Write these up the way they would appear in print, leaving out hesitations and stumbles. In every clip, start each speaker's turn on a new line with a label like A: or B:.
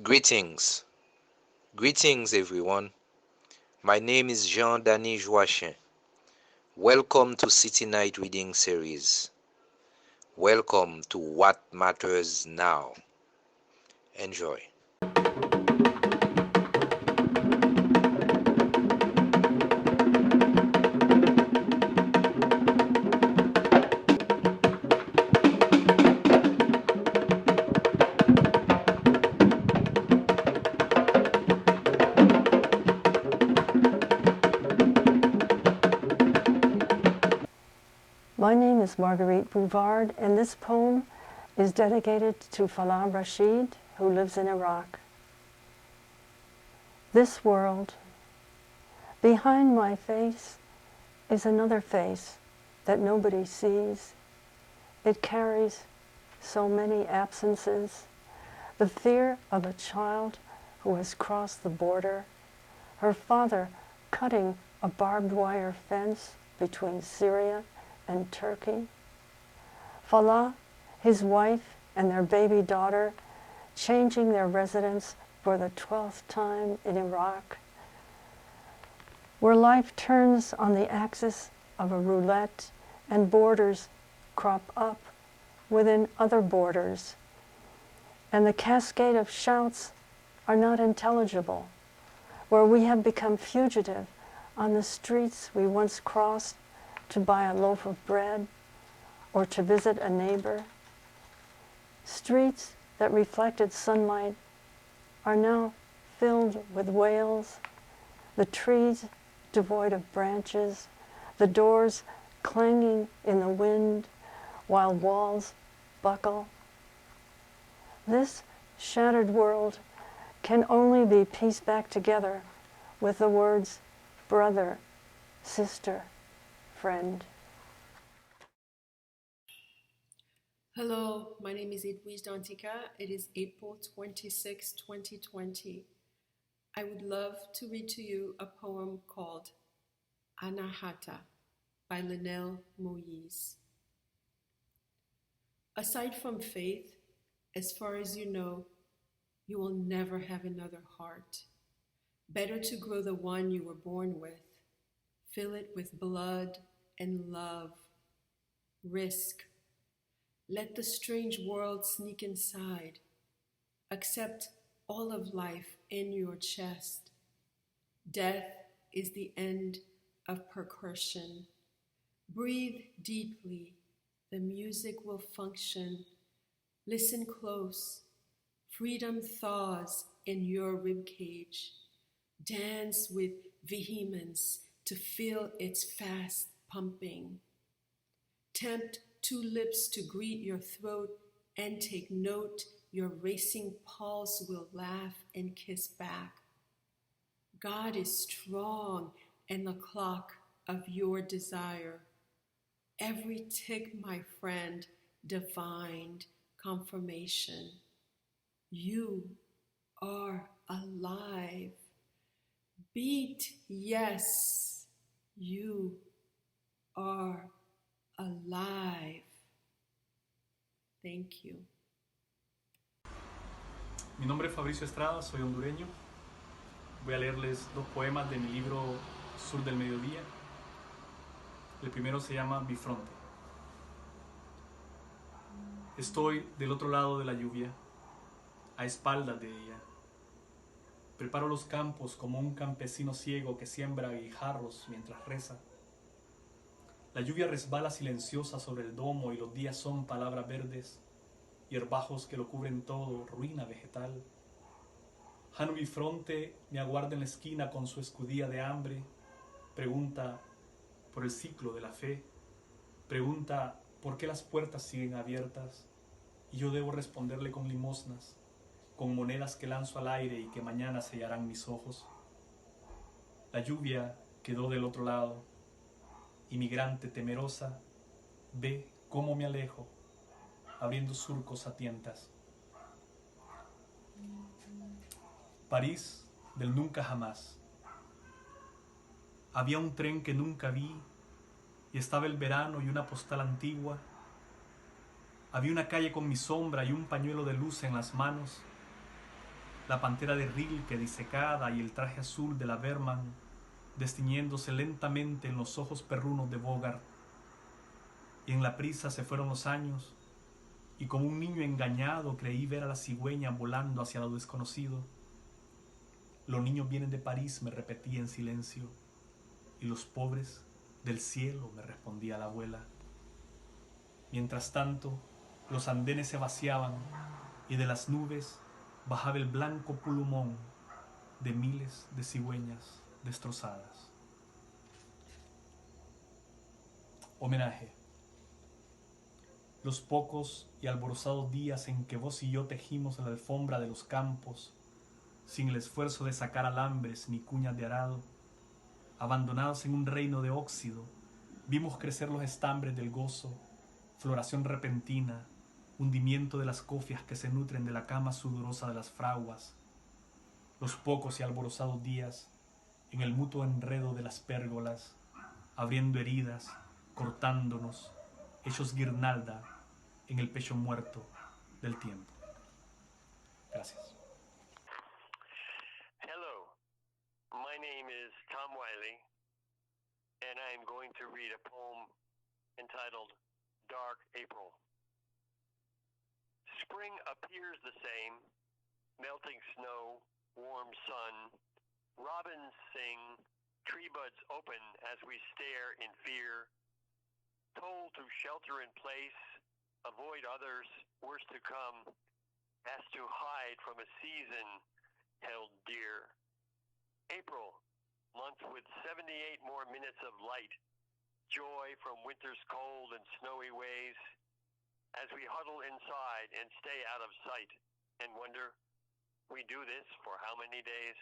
A: Greetings, greetings everyone. My name is Jean-Denis Joachim. Welcome to City Night Reading Series. Welcome to What Matters Now. Enjoy.
B: My name is Marguerite Bouvard, and this poem is dedicated to Falah Rashid, who lives in Iraq. This world, behind my face, is another face that nobody sees. It carries so many absences. The fear of a child who has crossed the border, her father cutting a barbed wire fence between Syria and Turkey. Falah, his wife, and their baby daughter changing their residence for the 12th time in Iraq, where life turns on the axis of a roulette and borders crop up within other borders, and the cascade of shouts are not intelligible, where we have become fugitive on the streets we once crossed to buy a loaf of bread or to visit a neighbor. Streets that reflected sunlight are now filled with wails, the trees devoid of branches, the doors clanging in the wind while walls buckle. This shattered world can only be pieced back together with the words brother, sister, friend.
C: Hello, my name is Edwige Dantica. It is April 26, 2020. I would love to read to you a poem called Anahata by Linnell Moïse. Aside from faith, as far as you will never have another heart. Better to grow the one you were born with. Fill it with blood and love. Risk. Let the strange world sneak inside. Accept all of life in your chest. Death is the end of percussion. Breathe deeply. The music will function. Listen close. Freedom thaws in your ribcage. Dance with vehemence to feel its fast pumping. Tempt two lips to greet your throat and take note your racing pulse will laugh and kiss back. God is strong and the clock of your desire. Every tick, my friend, divined confirmation. You are alive. Beat, yes, you are alive. Thank you.
D: Mi nombre es Fabricio Estrada, soy hondureño. Voy a leerles dos poemas de mi libro Sur del Mediodía. El primero se llama Bifronte. Estoy del otro lado de la lluvia, a espaldas de ella. Preparo los campos como un campesino ciego que siembra guijarros mientras reza. La lluvia resbala silenciosa sobre el domo y los días son palabras verdes, hierbajos que lo cubren todo, ruina vegetal. Jano Bifronte me aguarda en la esquina con su escudilla de hambre. Pregunta por el ciclo de la fe. Pregunta por qué las puertas siguen abiertas. Y yo debo responderle con limosnas, con monedas que lanzo al aire y que mañana sellarán mis ojos. La lluvia quedó del otro lado. Inmigrante temerosa, ve cómo me alejo, abriendo surcos a tientas. París del nunca jamás. Había un tren que nunca vi y estaba el verano y una postal antigua. Había una calle con mi sombra y un pañuelo de luz en las manos. la pantera de Rilke disecada y el traje azul de la Berman destiñéndose lentamente en los ojos perrunos de Bogart. Y en la prisa se fueron los años, y como un niño engañado creí ver a la cigüeña volando hacia lo desconocido. Los niños vienen de París, me repetía en silencio, y los pobres del cielo, me respondía la abuela. Mientras tanto, los andenes se vaciaban y de las nubes bajaba el blanco plumón de miles de cigüeñas destrozadas. Homenaje. Los pocos y alborozados días en que vos y yo tejimos la alfombra de los campos, sin el esfuerzo de sacar alambres ni cuñas de arado, abandonados en un reino de óxido, vimos crecer los estambres del gozo, floración repentina, hundimiento de las cofias que se nutren de la cama sudorosa de las fraguas. Los pocos y alborozados días, en el mutuo enredo de las pérgolas, abriendo heridas, cortándonos, hechos guirnalda en el pecho muerto del tiempo. Gracias.
E: Hello, my name is Tom Wiley, and I'm going to read a poem entitled Dark April. Spring appears the same, melting snow, warm sun, robins sing, tree buds open as we stare in fear, told to shelter in place, avoid others, worse to come, as to hide from a season held dear. April, month with 78 more minutes of light, joy from winter's cold and snowy ways, as we huddle inside and stay out of sight and wonder, we do this for how many days?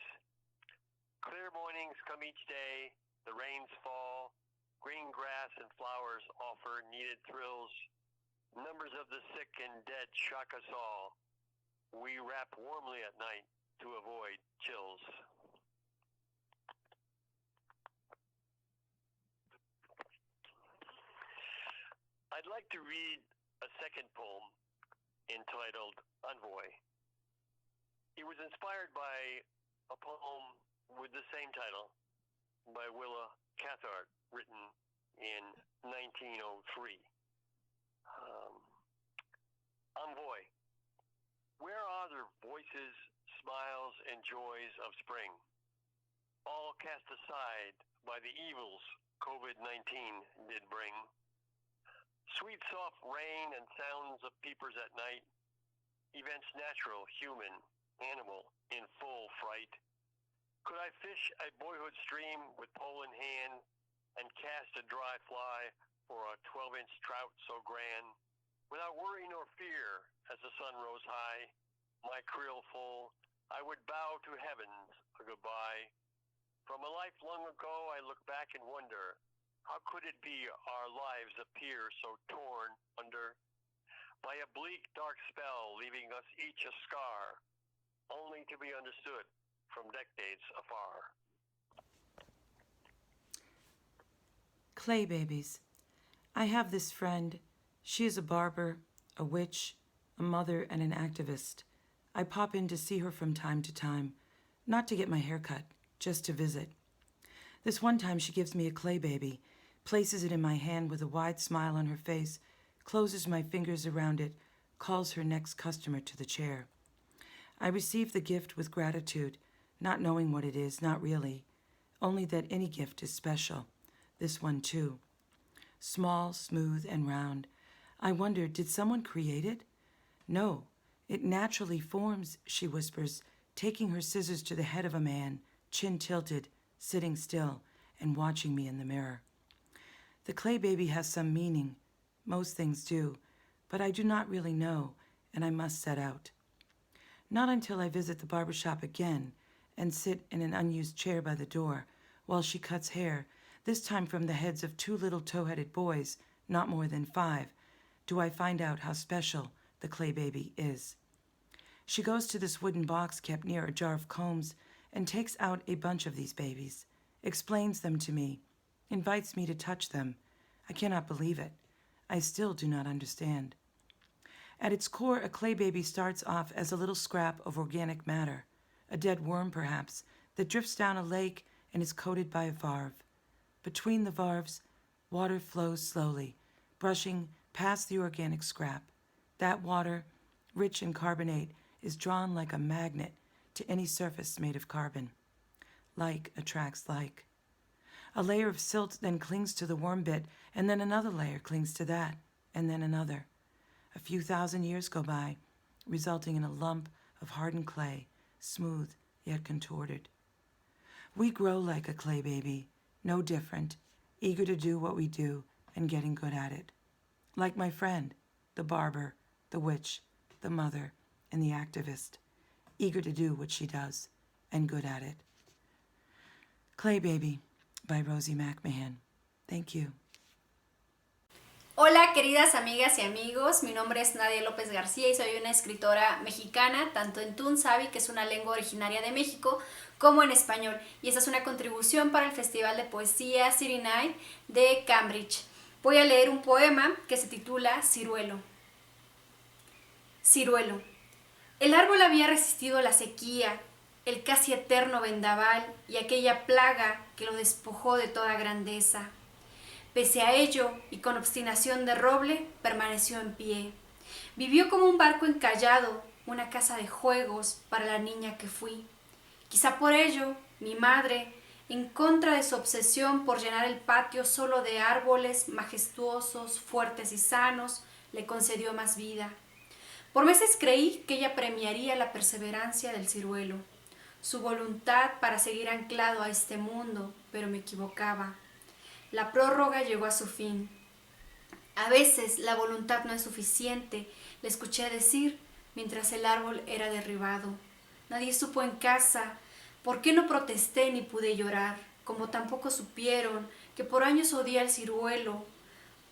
E: Clear mornings come each day, the rains fall, green grass and flowers offer needed thrills, numbers of the sick and dead shock us all. We wrap warmly at night to avoid chills. I'd like to read a second poem entitled Envoy. It was inspired by a poem with the same title by Willa Cathcart, written in 1903. Envoy. Where are the voices, smiles, and joys of spring? All cast aside by the evils COVID-19 did bring. Sweet soft rain and sounds of peepers at night, events natural, human, animal, in full fright. Could I fish a boyhood stream with pole in hand and cast a dry fly for a 12-inch trout so grand? Without worry nor fear, as the sun rose high, my creel full, I would bow to heavens a goodbye. From a life long ago, I look back and wonder, how could it be our lives appear so torn under by a bleak, dark spell, leaving us each a scar, only to be understood from decades afar?
F: Clay babies. I have this friend. She is a barber, a witch, a mother, and an activist. I pop in to see her from time to time, not to get my hair cut, just to visit. This one time she gives me a clay baby, places it in my hand with a wide smile on her face, closes my fingers around it, calls her next customer to the chair. I receive the gift with gratitude, not knowing what it is, not really, only that any gift is special, this one too. Small, smooth, and round. I wonder, did someone create it? No, it naturally forms, she whispers, taking her scissors to the head of a man, chin tilted, sitting still, and watching me in the mirror. The clay baby has some meaning. Most things do, but I do not really know, and I must set out. Not until I visit the barber shop again and sit in an unused chair by the door while she cuts hair, this time from the heads of 2 little tow-headed boys, not more than 5, do I find out how special the clay baby is. She goes to this wooden box kept near a jar of combs and takes out a bunch of these babies, explains them to me, invites me to touch them. I cannot believe it. I still do not understand. At its core, a clay baby starts off as a little scrap of organic matter, a dead worm perhaps, that drifts down a lake and is coated by a varve. Between the varves, water flows slowly, brushing past the organic scrap. That water, rich in carbonate, is drawn like a magnet to any surface made of carbon. Like attracts like. A layer of silt then clings to the worm bit, and then another layer clings to that, and then another. A few thousand years go by, resulting in a lump of hardened clay, smooth yet contorted. We grow like a clay baby, no different, eager to do what we do and getting good at it. Like my friend, the barber, the witch, the mother, and the activist, eager to do what she does and good at it. Clay Baby by Rosie McMahon. Thank you.
G: Hola queridas amigas y amigos, mi nombre es Nadia López García y soy una escritora mexicana, tanto en Tunsavi, que es una lengua originaria de México, como en español. Y esta es una contribución para el Festival de Poesía City Night de Cambridge. Voy a leer un poema que se titula Ciruelo. Ciruelo. El árbol había resistido la sequía, el casi eterno vendaval y aquella plaga que lo despojó de toda grandeza. Pese a ello, y con obstinación de roble, permaneció en pie. Vivió como un barco encallado, una casa de juegos para la niña que fui. Quizá por ello, mi madre, en contra de su obsesión por llenar el patio solo de árboles majestuosos, fuertes y sanos, le concedió más vida. Por meses creí que ella premiaría la perseverancia del ciruelo, su voluntad para seguir anclado a este mundo, pero me equivocaba. La prórroga llegó a su fin. A veces la voluntad no es suficiente, le escuché decir mientras el árbol era derribado. Nadie supo en casa por qué no protesté ni pude llorar, como tampoco supieron que por años odié al ciruelo.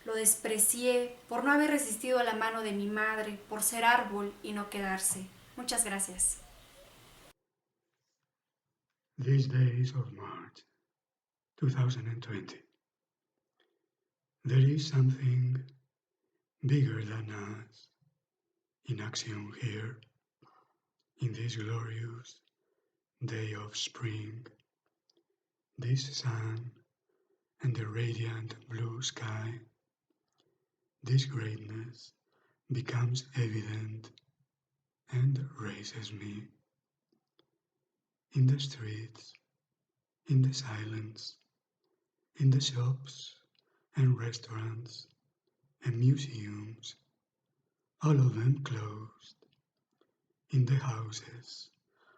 G: Lo desprecié por no haber resistido a la mano de mi madre, por ser árbol y no quedarse. Muchas gracias.
H: These days of March 2020. There is something bigger than us in action here, in this glorious day of spring. This sun and the radiant blue sky, this greatness becomes evident and raises me. In the streets, in the silence, in the shops and restaurants and museums, all of them closed, in the houses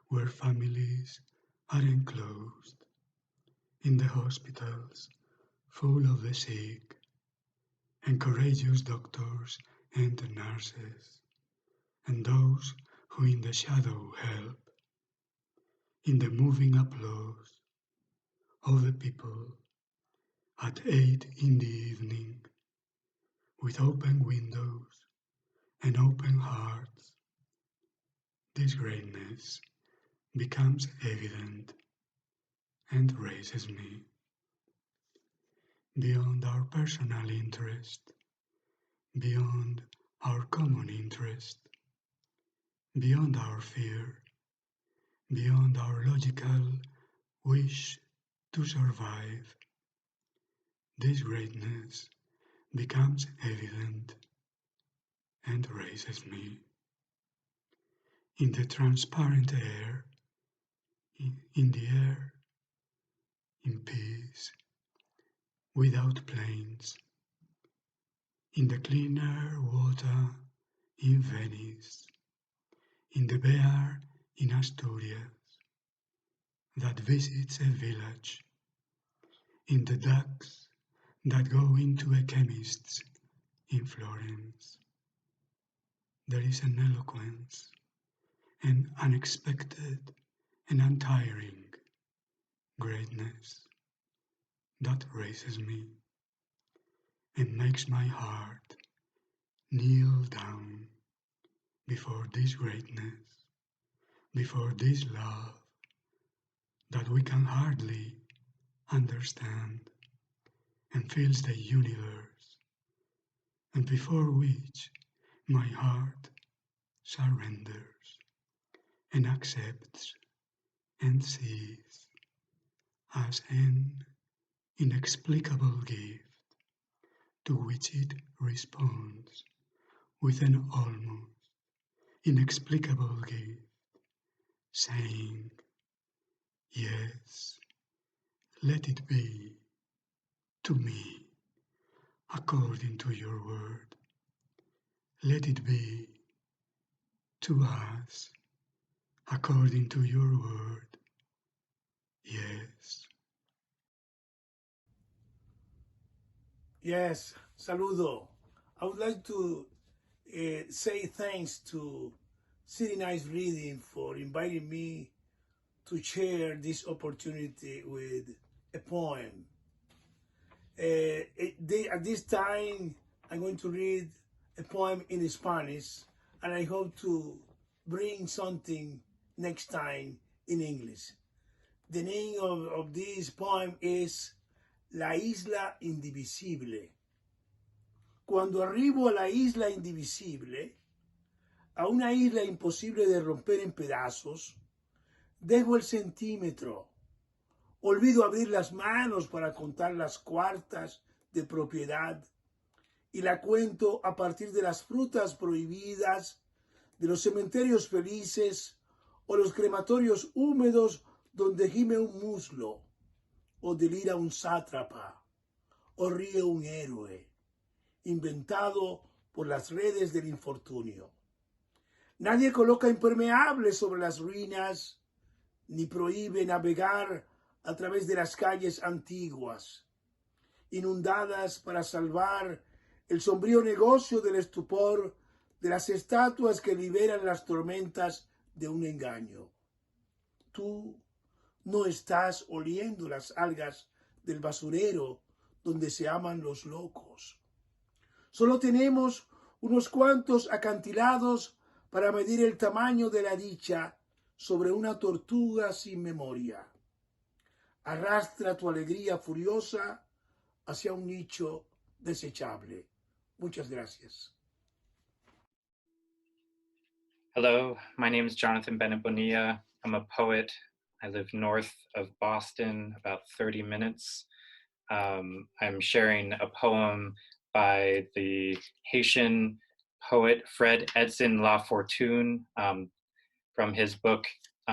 H: where families are enclosed, in the hospitals full of the sick, and courageous doctors and nurses, and those who in the shadow help, in the moving applause of the people at 8 in the evening, with open windows and open hearts, this greatness becomes evident and raises me. Beyond our personal interest, beyond our common interest, beyond our fear, beyond our logical wish to survive, this greatness becomes evident and raises me. In the transparent air, in the air, in peace, without planes, in the cleaner water in Venice, in the bear in Asturias that visits a village, in the ducks that go into a chemist's in Florence. There is an eloquence, an unexpected and untiring greatness that raises me and makes my heart kneel down before this greatness, before this love that we can hardly understand and fills the universe, and before which my heart surrenders and accepts and sees as an inexplicable gift to which it responds with an almost inexplicable gift, saying, "Yes, let it be to me according to your word. Let it be to us according to your word. Yes."
I: Yes, saludo. I would like to say thanks to City Nights Reading for inviting me to share this opportunity with a poem. At this time, I'm going to read a poem in Spanish, and I hope to bring something next time in English. The name of this poem is La Isla Indivisible. Cuando arribo a la isla indivisible, a una isla imposible de romper en pedazos, dejo el centímetro, olvido abrir las manos para contar las cuartas de propiedad y la cuento a partir de las frutas prohibidas, de los cementerios felices o los crematorios húmedos donde gime un muslo o delira un sátrapa o ríe un héroe inventado por las redes del infortunio. Nadie coloca impermeables sobre las ruinas, ni prohíbe navegar a través de las calles antiguas, inundadas para salvar el sombrío negocio del estupor de las estatuas que liberan las tormentas de un engaño. Tú no estás oliendo las algas del basurero donde se aman los locos. Solo tenemos unos cuantos acantilados para medir el tamaño de la dicha sobre una tortuga sin memoria. Arrastra tu alegría furiosa hacia un nicho desechable. Muchas gracias.
J: Hello, my name is Jonathan Bennett Bonilla. I'm a poet. I live north of Boston, about 30 minutes. I'm sharing a poem by the Haitian poet Fred Edson Lafortune from his book,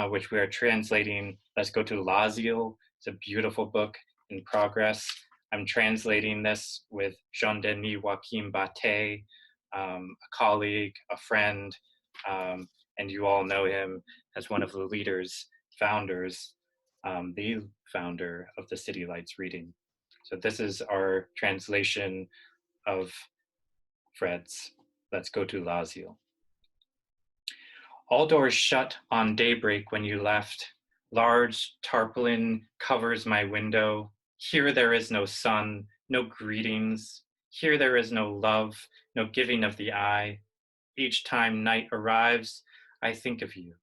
J: which we are translating, Let's Go to Lazio. It's a beautiful book in progress. I'm translating this with Jean-Denis Joachim Bate, a colleague, a friend, and you all know him as one of the leaders, founders, the founder of the City Lights Reading. So this is our translation of Fred's Let's Go to Lazio. All doors shut on daybreak when you left. Large tarpaulin covers my window. Here there is no sun, no greetings. Here there is no love, no giving of the eye. Each time night arrives, I think of you.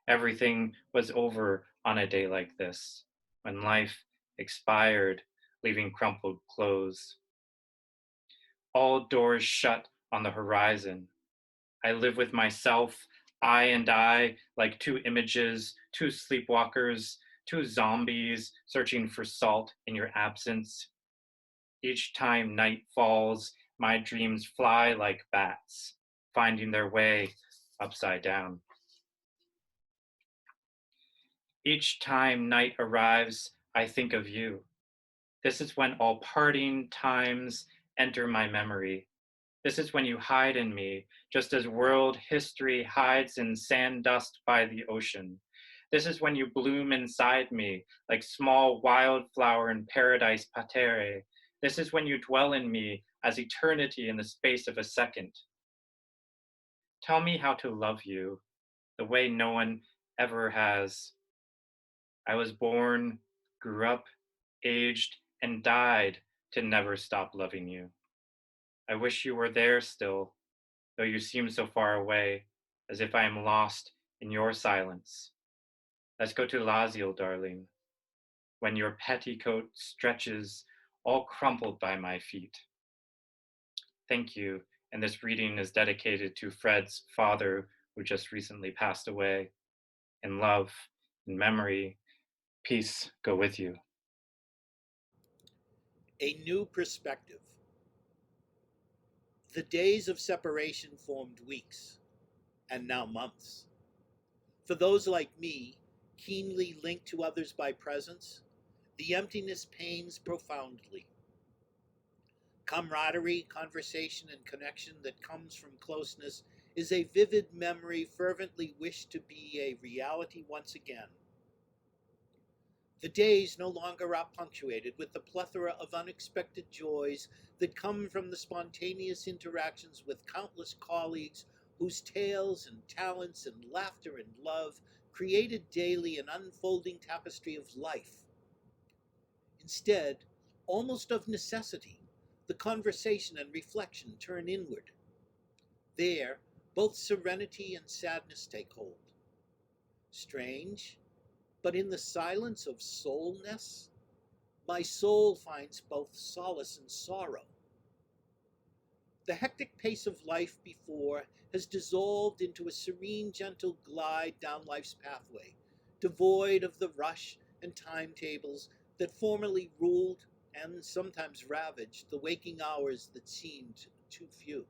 J: Everything was over on a day like this, when life expired, leaving crumpled clothes. All doors shut on the horizon. I live with myself, I and I, like two images, two sleepwalkers, two zombies searching for salt in your absence. Each time night falls, my dreams fly like bats, finding their way upside down. Each time night arrives, I think of you. This is when all parting times enter my memory. This is when you hide in me, just as world history hides in sand dust by the ocean. This is when you bloom inside me, like small wildflower in paradise patere. This is when you dwell in me as eternity in the space of a second. Tell me how to love you, the way no one ever has. I was born, grew up, aged, and died to never stop loving you. I wish you were there still, though you seem so far away, as if I am lost in your silence. Let's go to Lazio, darling, when your petticoat stretches all crumpled by my feet. Thank you, and this reading is dedicated to Fred's father, who just recently passed away. In love, in memory. Peace go with you.
K: A new perspective. The days of separation formed weeks, and now months. For those like me, keenly linked to others by presence, the emptiness pains profoundly. Camaraderie, conversation, and connection that comes from closeness is a vivid memory fervently wished to be a reality once again. The days no longer are punctuated with the plethora of unexpected joys that come from the spontaneous interactions with countless colleagues whose tales and talents and laughter and love created daily an unfolding tapestry of life. Instead, almost of necessity, the conversation and reflection turn inward. There, both serenity and sadness take hold. Strange, but in the silence of soulness, my soul finds both solace and sorrow. The hectic pace of life before has dissolved into a serene, gentle glide down life's pathway, devoid of the rush and timetables that formerly ruled and sometimes ravaged the waking hours that seemed too few.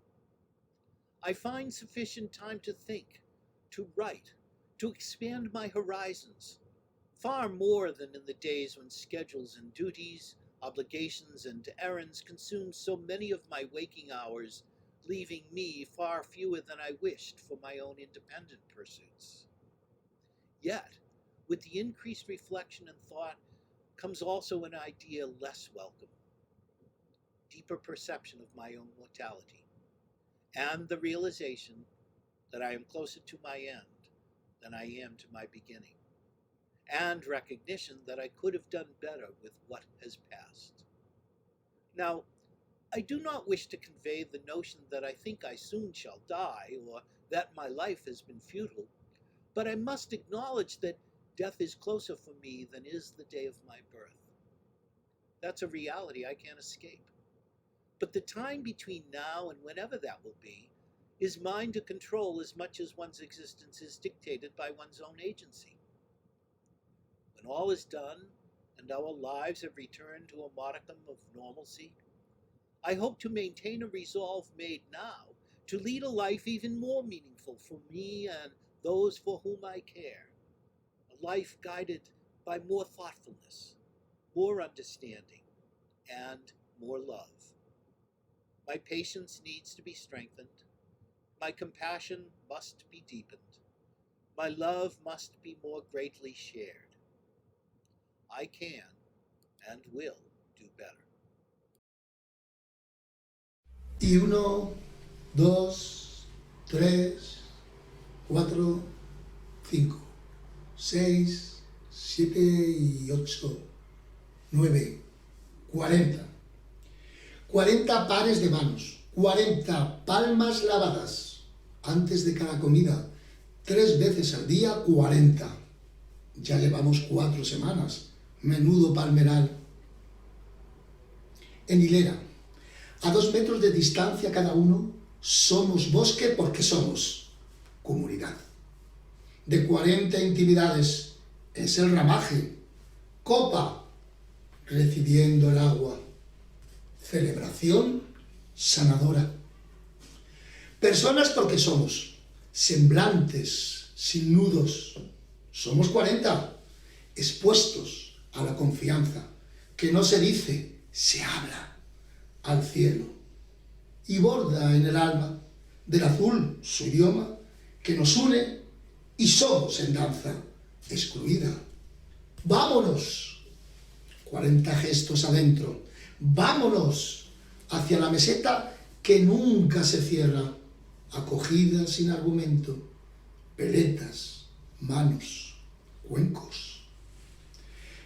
K: I find sufficient time to think, to write, to expand my horizons, far more than in the days when schedules and duties, obligations and errands consumed so many of my waking hours, leaving me far fewer than I wished for my own independent pursuits. Yet, with the increased reflection and thought comes also an idea less welcome, deeper perception of my own mortality, and the realization that I am closer to my end than I am to my beginning, and recognition that I could have done better with what has passed. Now, I do not wish to convey the notion that I think I soon shall die, or that my life has been futile, but I must acknowledge that death is closer for me than is the day of my birth. That's a reality I can't escape. But the time between now and whenever that will be is mine to control as much as one's existence is dictated by one's own agency. When all is done and our lives have returned to a modicum of normalcy, I hope to maintain a resolve made now to lead a life even more meaningful for me and those for whom I care. A life guided by more thoughtfulness, more understanding, and more love. My patience needs to be strengthened. My compassion must be deepened. My love must be more greatly shared. I can and will do better.
H: Y 1, 2, 3, 4, 5, 6, 7 y 8, 9, 40. 40 pares de manos, 40 palmas lavadas antes de cada comida, 3 veces al día, 40. Ya llevamos 4 semanas, menudo palmeral. En hilera, a 2 metros de distancia cada uno, somos bosque porque somos comunidad. De 40 intimidades es el ramaje, copa, recibiendo el agua, celebración sanadora. Personas porque somos, semblantes, sin nudos. Somos 40, expuestos a la confianza, que no se dice, se habla, al cielo. Y borda en el alma, del azul su idioma, que nos une y somos en danza, excluida. ¡Vámonos! 40 gestos adentro. ¡Vámonos! Hacia la meseta que nunca se cierra, acogida sin argumento, peletas, manos, cuencos.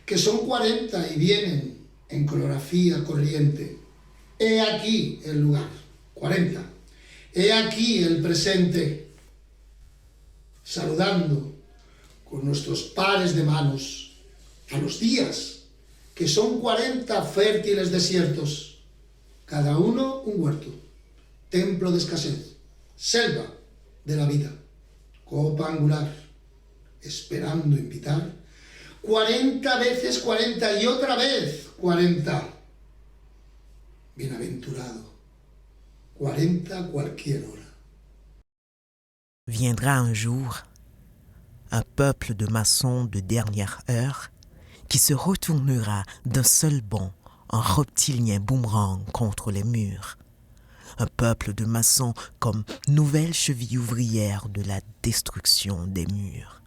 H: Que son 40 y vienen en coreografía corriente. He aquí el lugar, 40. He aquí el presente, saludando con nuestros pares de manos a los días, que son 40 fértiles desiertos, cada uno un huerto, templo de escasez, selva de la vida, copa angular, esperando invitar 40 veces 40 y otra vez 40. Bienaventurado. 40 cualquier hora.
L: Viendra un jour un peuple de maçons de dernière heure qui se retournera d'un seul bond en reptilien boomerang contre les murs. Un peuple de maçons comme nouvelle cheville ouvrière de la destruction des murs.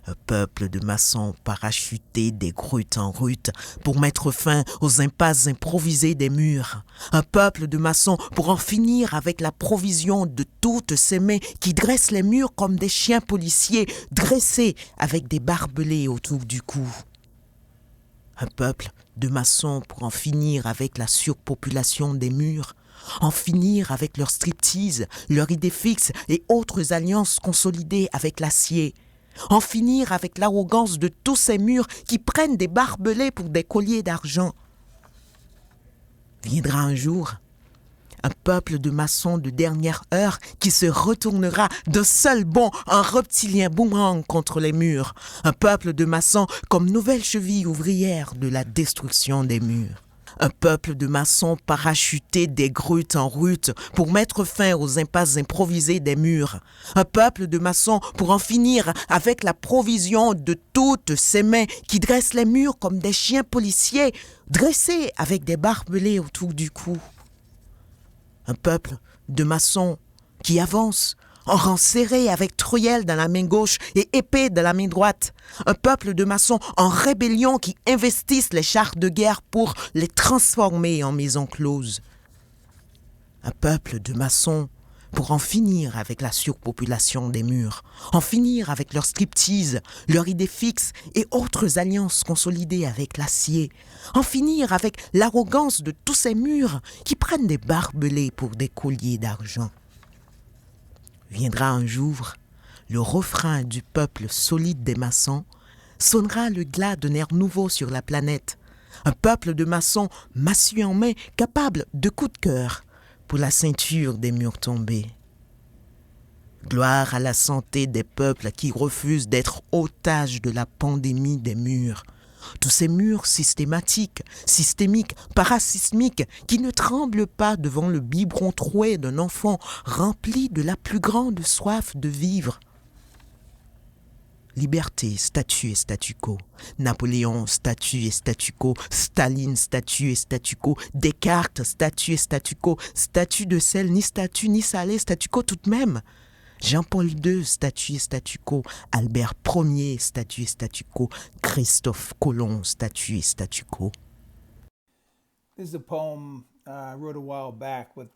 L: Un peuple de maçons parachutés des gruttes en ruttes pour mettre fin aux impasses improvisées des murs. Un peuple de maçons pour en finir avec la provision de toutes ces mains qui dressent les murs comme des chiens policiers dressés avec des barbelés autour du cou. Un peuple de maçons pour en finir avec la surpopulation des murs, en finir avec leur striptease, leur idée fixe et autres alliances consolidées avec l'acier. En finir avec l'arrogance de tous ces murs qui prennent des barbelés pour des colliers d'argent. Viendra un jour un peuple de maçons de dernière heure qui se retournera d'un seul bond en reptilien boomerang contre les murs. Un peuple de maçons comme nouvelle cheville ouvrière de la destruction des murs. Un peuple de maçons parachutés des gruttes en ruttes pour mettre fin aux impasses improvisées des murs. Un peuple de maçons pour en finir avec la provision de toutes ces mains qui dressent les murs comme des chiens policiers dressés avec des barbelés autour du cou. Un peuple de maçons qui avance en rang serré avec truelle dans la main gauche et épée dans la main droite. Un peuple de maçons en rébellion qui investissent les chars de guerre pour les transformer en maisons closes. Un peuple de maçons pour en finir avec la surpopulation des murs, en finir avec leur striptease, leur idée fixe et autres alliances consolidées avec l'acier, en finir avec l'arrogance de tous ces murs qui prennent des barbelés pour des colliers d'argent. Viendra un jour, le refrain du peuple solide des maçons sonnera le glas d'un air nouveau sur la planète. Un peuple de maçons massue en main, capable de coups de cœur pour la ceinture des murs tombés. Gloire à la santé des peuples qui refusent d'être otages de la pandémie des murs. Tous ces murs systématiques, systémiques, parasismiques, qui ne tremblent pas devant le biberon troué d'un enfant rempli de la plus grande soif de vivre. Liberté, statut et statu quo. Napoléon, statut et statu quo. Staline, statut et statu quo. Descartes, statut et statu quo. Statut de sel, ni statut, ni salé, statu quo tout de même. Jean-Paul II, statut et statu quo. Albert Ier, statut et statu quo. Christophe Colomb, statut et statu quo.
M: This is a poem I wrote a while back, but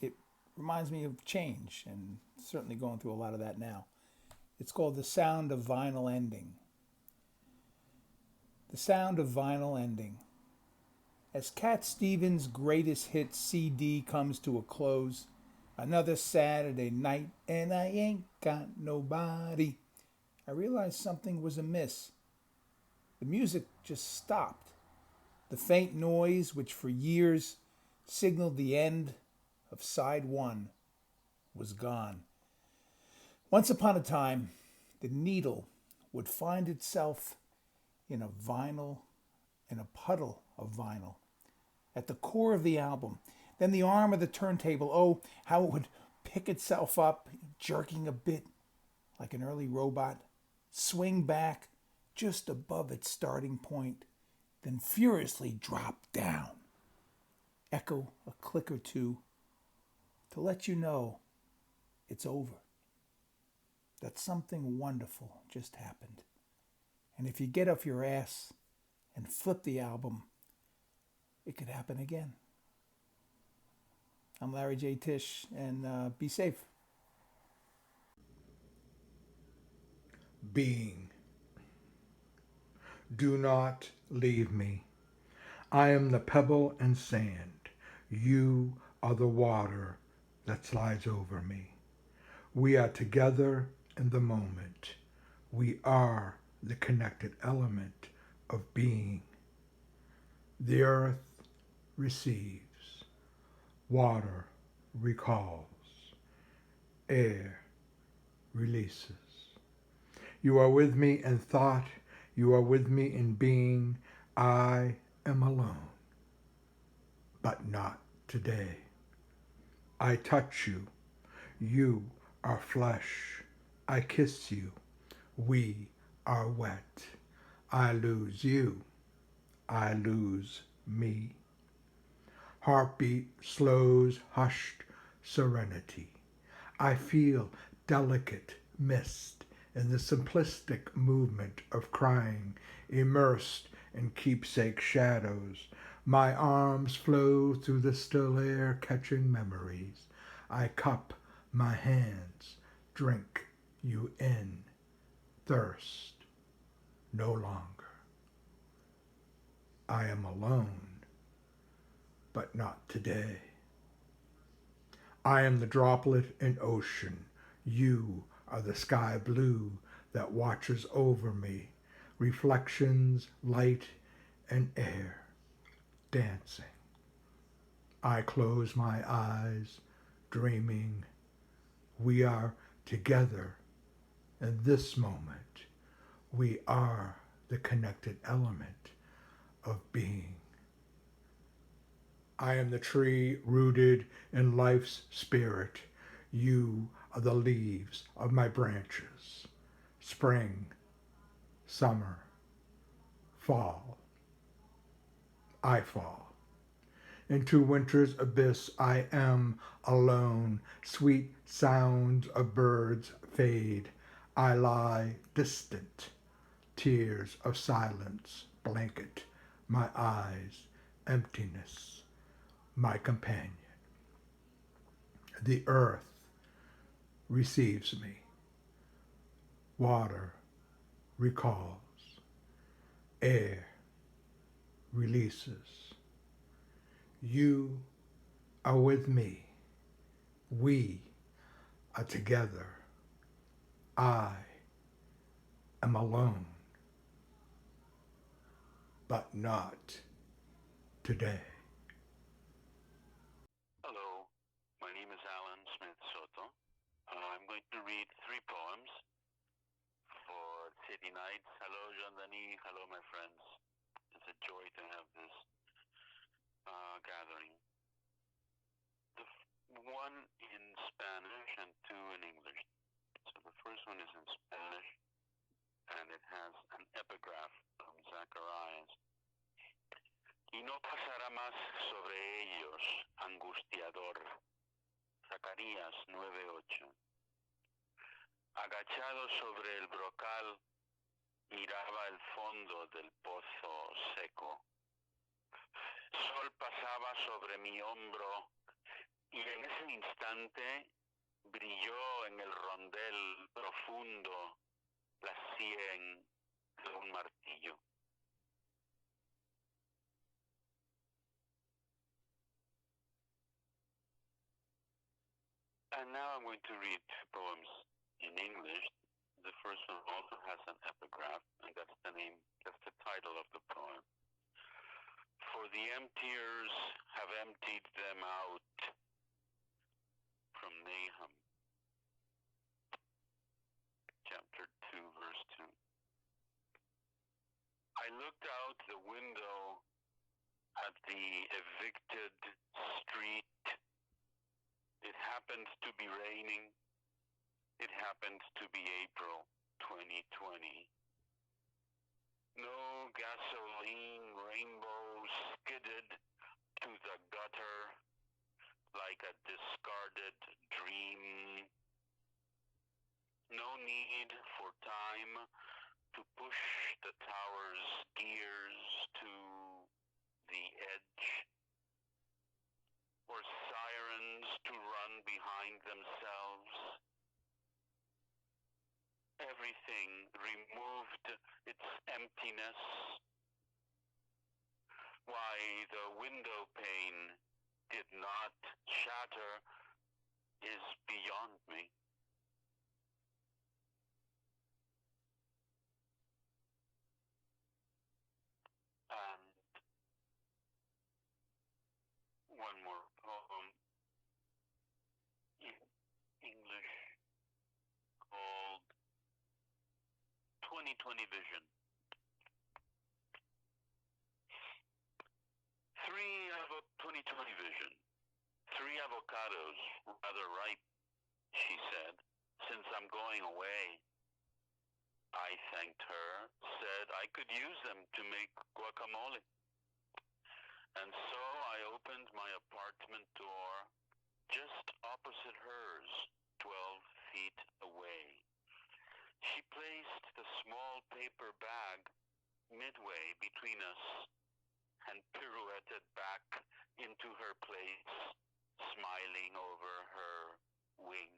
M: it reminds me of change, and certainly going through a lot of that now. It's called The Sound of Vinyl Ending. The Sound of Vinyl Ending. As Cat Stevens' greatest hit CD comes to a close, another Saturday night and I ain't got nobody, I realized something was amiss. The music just stopped. The faint noise, which for years signaled the end of side one, was gone. Once upon a time, the needle would find itself in a puddle of vinyl, at the core of the album. Then the arm of the turntable, oh, how it would pick itself up, jerking a bit like an early robot, swing back just above its starting point, then furiously drop down, echo a click or two to let you know it's over, that something wonderful just happened. And if you get off your ass and flip the album, it could happen again. I'm Larry J. Tisch, and be safe.
N: Being. Do not leave me. I am the pebble and sand. You are the water that slides over me. We are together in the moment. We are the connected element of being. The earth receives. Water recalls. Air releases. You are with me in thought You are with me in being. I am alone, but not today. I touch you. You are flesh. I kiss you. We are wet. I lose you. I lose me. Heartbeat slows hushed serenity. I feel delicate mist in the simplistic movement of crying, immersed in keepsake shadows. My arms flow through the still air, catching memories. I cup my hands, drink you in, thirst no longer. I am alone, but not today. I am the droplet in ocean. You are the sky blue that watches over me. Reflections, light, and air dancing. I close my eyes, dreaming. We are together in this moment. We are the connected element of being. I am the tree rooted in life's spirit. You are the leaves of my branches. Spring, summer, fall. I fall. Into winter's abyss I am alone. Sweet sounds of birds fade. I lie distant. Tears of silence blanket my eyes. Emptiness. My companion. The earth receives me. Water recalls. Air releases. You are with me. We are together. I am alone, but not today.
E: Hello, my name is Alan Smith Soto. I'm going to read 3 poems for City Nights. Hello, Jean Denis. Hello, my friends. It's a joy to have this gathering. One in Spanish and 2 in English. So the first one is in Spanish, and it has an epigraph from Zacharias. Y no pasará más sobre ellos, angustiador. Zacarías 9:8. Agachado sobre el brocal, miraba el fondo del pozo seco. Sol pasaba sobre mi hombro y en ese instante brilló en el rondel profundo la sien de un martillo. And now I'm going to read 2 poems in English. The first one also has an epigraph, and that's the title of the poem. For the emptiers have emptied them out. From Nahum, chapter 2, verse 2. I looked out the window at the evicted street. It happened to be raining. It happened to be April 2020. No gasoline rainbow skidded to the gutter like a discarded dream. No need for time to push the tower's gears to the edge, or sirens to run behind themselves. Everything removed its emptiness. Why the window pane did not shatter is beyond me. And one more poem in English called 2020 Vision.
O: 2020 vision. 3 avocados, rather ripe, she said, since I'm going away. I thanked her, said I could use them to make guacamole. And so I opened my apartment door just opposite hers, 12 feet away. She placed the small paper bag midway between us and pirouetted back into her place, smiling over her wing.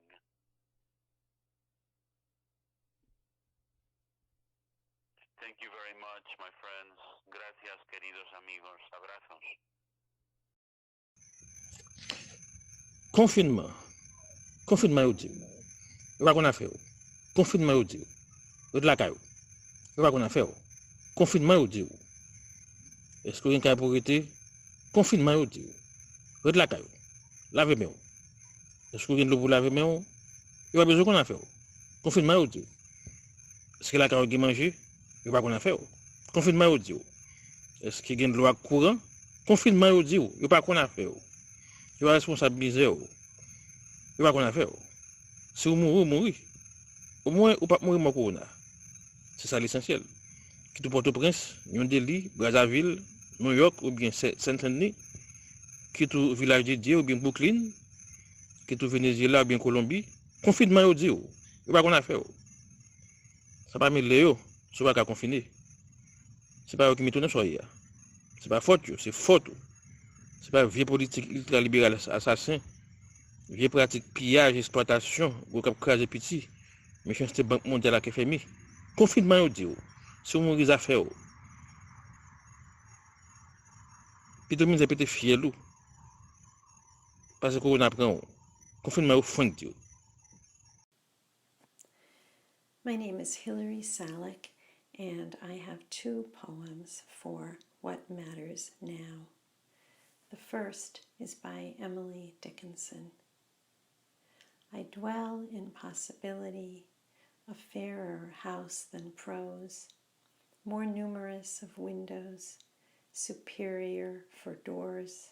O: Thank you very much, my friends. Gracias, queridos amigos. Abrazos.
P: Confinement yo diyo. Yo pa kon a fe yo. Confinement yo diyo. Yo de la kayo. Yo pa kon a fe yo. Confinement yo diyo. Est-ce que yon kay pour rete? Confinement yo diyo. Yo de la kayo. Lave men yo. Est-ce que yon l'eau pour laver men yo? Yo pa besoin kon a fe yo. Confinement yo diyo. Est-ce que la kayo ki manger? Yo pa kon a fe yo. Confinement yo diyo. Est-ce que gen l'eau courant? Confinement yo diyo. Yo pa kon a fe yo. Yo a responsabiliser yo. Yo pa kon a fe yo. Si ou mouri. Au moins ou pas mourir mon corona. C'est ça l'essentiel. Qui tout Port-au-Prince, New Delhi, Brazzaville, New York ou bien Saint-Denis, qui tout village de Dieu ou bien Brooklyn, qui tout Venezuela ou bien Colombie, confinement yo di yo. Yo pa kon a fe yo. Ça pas mille yo, so pas ka confiner. C'est pas yo qui m'étonne soya. C'est pas faute yo, c'est faute. C'est pas vieux politique ultralibéral assassin, vieux pratique pillage, exploitation, ou cap craser petit. Méchanceté Banque mondiale qui fait mi. Confinement yo di yo. Si on mourir affaire yo. Puis tout le monde peut fier lou. Parce que on apprend. Confinement yo fin di yo.
Q: My name is Hilary Salick, and I have 2 poems for What Matters Now. The first is by Emily Dickinson. I dwell in possibility, a fairer house than prose, more numerous of windows, superior for doors,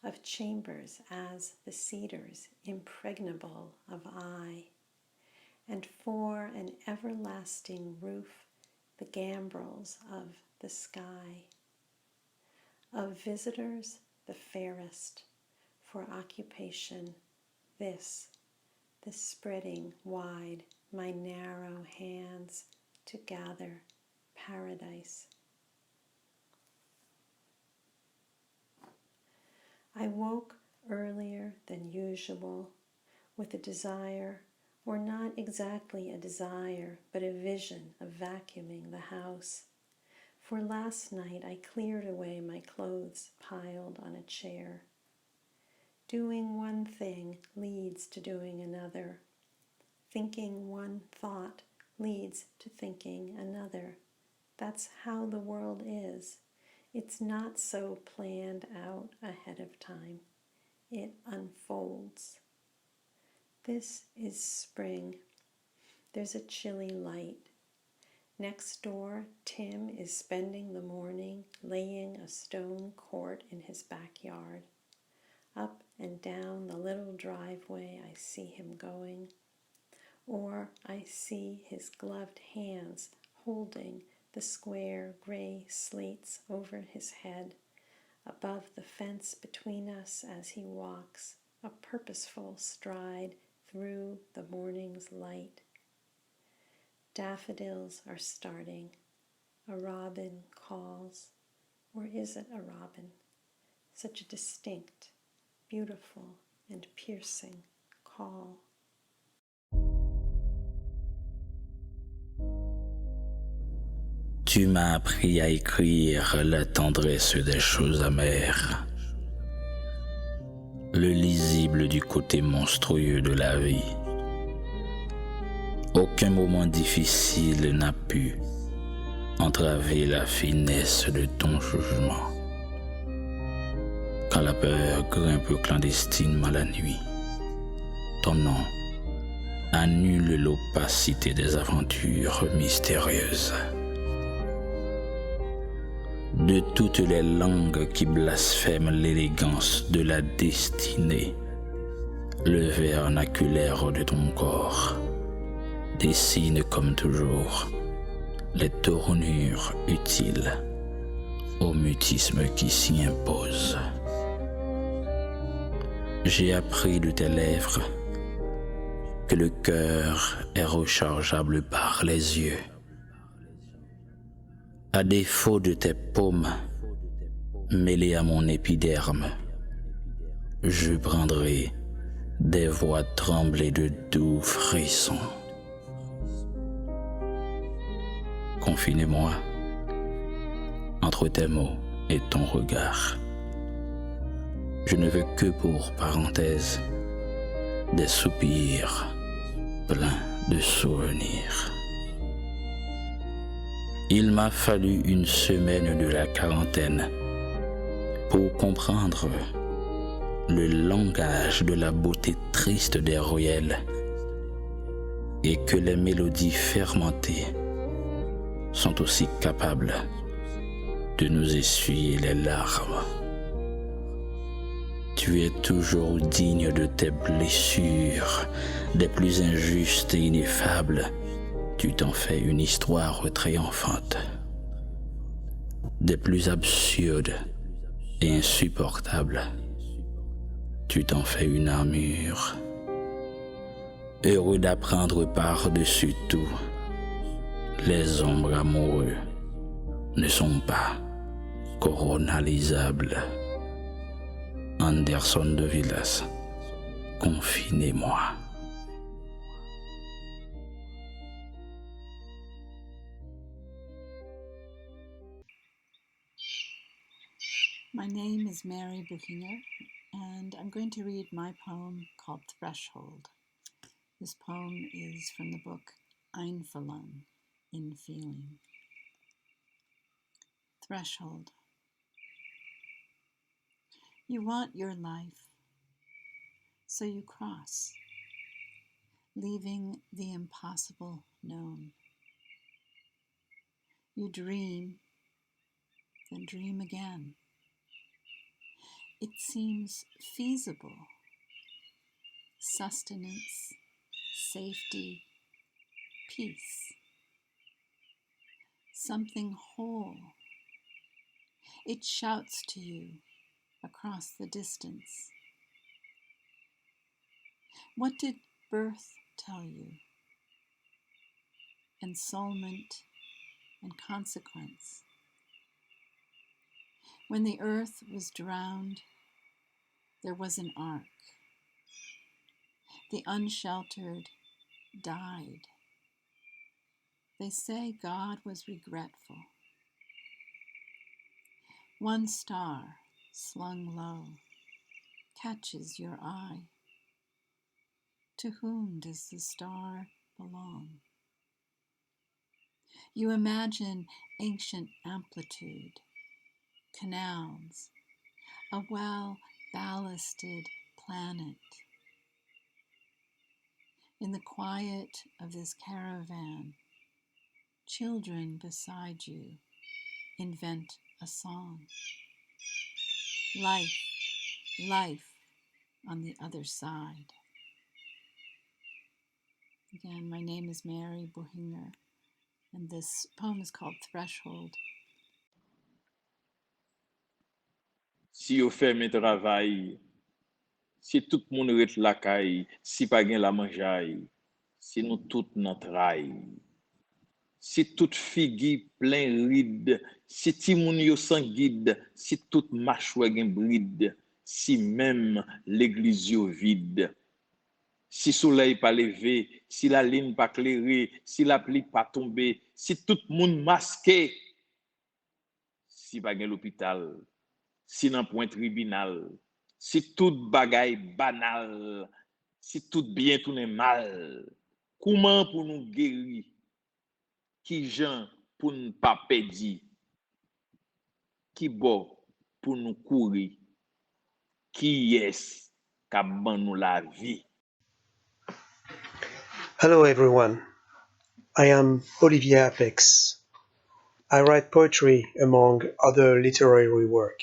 Q: of chambers as the cedars, impregnable of eye, and for an everlasting roof, the gambrels of the sky. Of visitors, the fairest, for occupation, this spreading wide my narrow hands to gather paradise. I woke earlier than usual with a desire, or not exactly a desire, but a vision of vacuuming the house. For last night I cleared away my clothes piled on a chair. Doing one thing leads to doing another. Thinking one thought leads to thinking another. That's how the world is. It's not so planned out ahead of time. It unfolds. This is spring. There's a chilly light. Next door, Tim is spending the morning laying a stone court in his backyard. Up and down the little driveway I see him going, or I see his gloved hands holding the square gray slates over his head, above the fence between us as he walks, a purposeful stride through the morning's light. Daffodils are starting. A robin calls. Or is it a robin? Such a distinct, beautiful, and piercing call.
R: Tu m'as appris à écrire la tendresse des choses amères, le lisible du côté monstrueux de la vie. Aucun moment difficile n'a pu entraver la finesse de ton jugement. Quand la peur grimpe clandestinement la nuit, ton nom annule l'opacité des aventures mystérieuses. de toutes les langues qui blasphèment l'élégance de la destinée. Le vernaculaire de ton corps dessine comme toujours les tournures utiles au mutisme qui s'y impose. J'ai appris de tes lèvres que le cœur est rechargeable par les yeux. À défaut de tes paumes mêlées à mon épiderme, je prendrai des voix tremblées de doux frissons. Confinez-moi entre tes mots et ton regard. Je ne veux que pour parenthèse des soupirs pleins de souvenirs. Il m'a fallu une semaine de la quarantaine pour comprendre le langage de la beauté triste des ruelles et que les mélodies fermentées sont aussi capables de nous essuyer les larmes. Tu es toujours digne de tes blessures, des plus injustes et ineffables. Tu t'en fais une histoire triomphante. Des plus absurdes et insupportables. Tu t'en fais une armure. Heureux d'apprendre par-dessus tout, les ombres amoureux ne sont pas coronalisables. Anderson de Villas, confinez-moi.
S: My name is Mary Buchinger, and I'm going to read my poem called Threshold. This poem is from the book Einfühlung, In Feeling. Threshold. You want your life, so you cross, leaving the impossible known. You dream, then dream again. It seems feasible. Sustenance, safety, peace. Something whole. It shouts to you across the distance. What did birth tell you? Ensoulment and consequence. When the earth was drowned, there was an ark. The unsheltered died. They say God was regretful. One star, slung low, catches your eye. To whom does the star belong? You imagine ancient amplitude, canals, a well-ballasted planet. In the quiet of this caravan, children beside you invent a song. Life, life on the other side. Again, my name is Mary Buchinger, and this poem is called Threshold.
P: Si yo fè men travay, si tout moun ret lakay, si pa gen la manjay, si nou tout nan tray. Si tout figi plein ride, si ti moun yo san guide, si tout machwe gen bride, si même l'église yo vide. Si soleil pas levé, si la lune pas clairée, si la pluie pas tombée, si tout moun masqué, si pa gen l'hôpital, si nan point tribunal, si tout bagay banal, si tout bien tourne mal, comment pour nous guérir? Qui gens pour ne pas perdre? Qui bon pour nous courir? Qui est qui ban nous la vie?
T: Hello everyone, I am Olivier Apex. I write poetry among other literary work.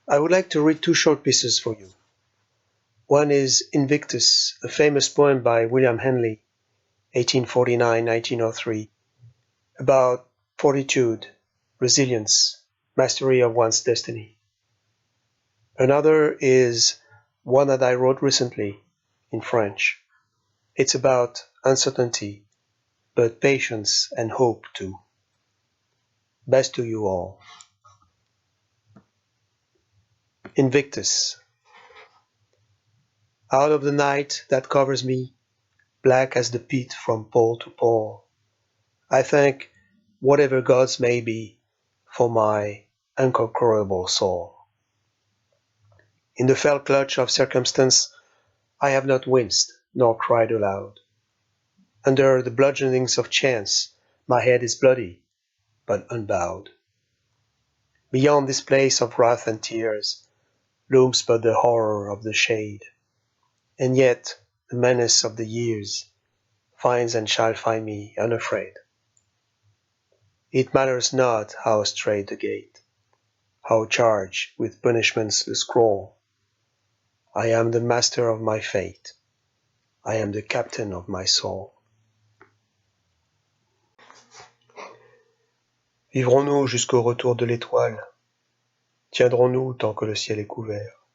T: I would like to read two short pieces for you. One is Invictus, a famous poem by William Henley, 1849-1903, about fortitude, resilience, mastery of one's destiny. Another is one that I wrote recently in French. It's about uncertainty, but patience and hope too. Best to you all. Invictus. Out of the night that covers me, black as the pit from pole to pole, I thank whatever gods may be for my unconquerable soul. In the fell clutch of circumstance, I have not winced nor cried aloud. Under the bludgeonings of chance, my head is bloody, but unbowed. Beyond this place of wrath and tears, looms but the horror of the shade, and yet the menace of the years finds and shall find me unafraid. It matters not how strait the gate, how charged with punishments the scroll. I am the master of my fate. I am the captain of my soul. Vivrons-nous jusqu'au retour de l'étoile? Tiendrons-nous tant que le ciel est couvert?